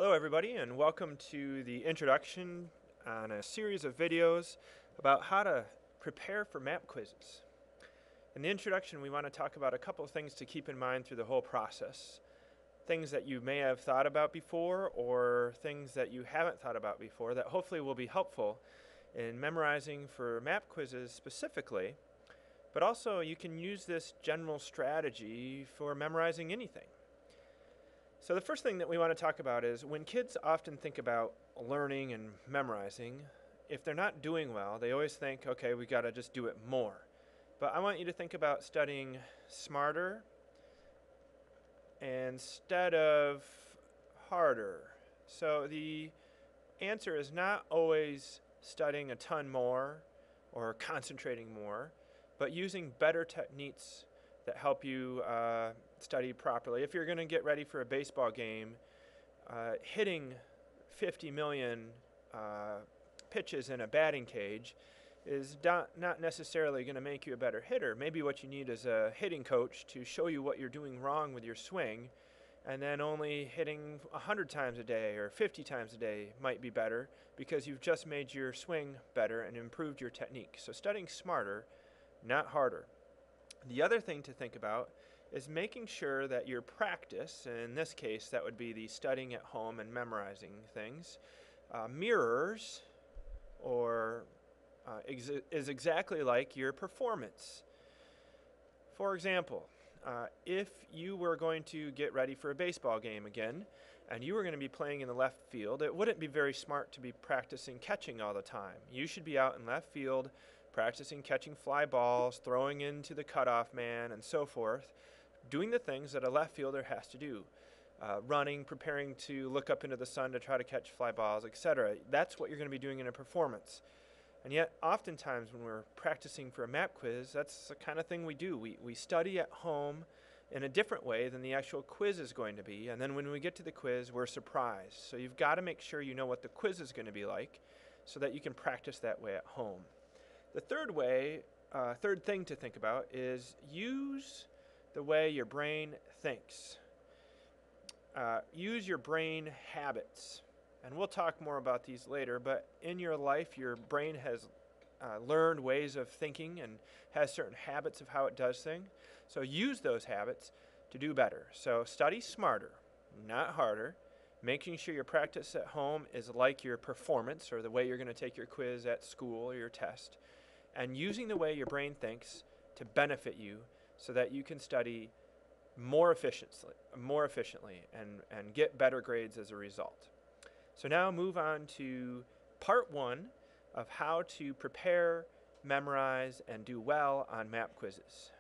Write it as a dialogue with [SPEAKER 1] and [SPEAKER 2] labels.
[SPEAKER 1] Hello everybody, and welcome to the introduction on a series of videos about how to prepare for map quizzes. In the introduction, we want to talk about a couple of things to keep in mind through the whole process. Things that you may have thought about before or things that you haven't thought about before that hopefully will be helpful in memorizing for map quizzes specifically, but also you can use this general strategy for memorizing anything. So the first thing that we want to talk about is when kids often think about learning and memorizing, if they're not doing well, they always think, okay, we got to just do it more. But I want you to think about studying smarter instead of harder. So the answer is not always studying a ton more or concentrating more, but using better techniques that help you study properly. If you're going to get ready for a baseball game, hitting 50 million pitches in a batting cage is not necessarily going to make you a better hitter. Maybe what you need is a hitting coach to show you what you're doing wrong with your swing, and then only hitting 100 times a day or 50 times a day might be better because you've just made your swing better and improved your technique. So studying smarter, not harder. The other thing to think about is making sure that your practice, and in this case that would be the studying at home and memorizing things, mirrors or is exactly like your performance. For example, if you were going to get ready for a baseball game again and you were going to be playing in the left field, it wouldn't be very smart to be practicing catching all the time. You should be out in left field practicing catching fly balls, throwing into the cutoff man, and so forth, doing the things that a left fielder has to do. Running, preparing to look up into the sun to try to catch fly balls, etc. That's what you're going to be doing in a performance. And yet, oftentimes when we're practicing for a map quiz, that's the kind of thing we do. We study at home in a different way than the actual quiz is going to be, and then when we get to the quiz, we're surprised. So you've got to make sure you know what the quiz is going to be like so that you can practice that way at home. The third thing to think about is use the way your brain thinks. Use your brain habits. And we'll talk more about these later, but in your life, your brain has learned ways of thinking and has certain habits of how it does things. So use those habits to do better. So study smarter, not harder. Making sure your practice at home is like your performance or the way you're going to take your quiz at school or your test. And using the way your brain thinks to benefit you so that you can study more efficiently and get better grades as a result. So now move on to part one of how to prepare, memorize, and do well on map quizzes.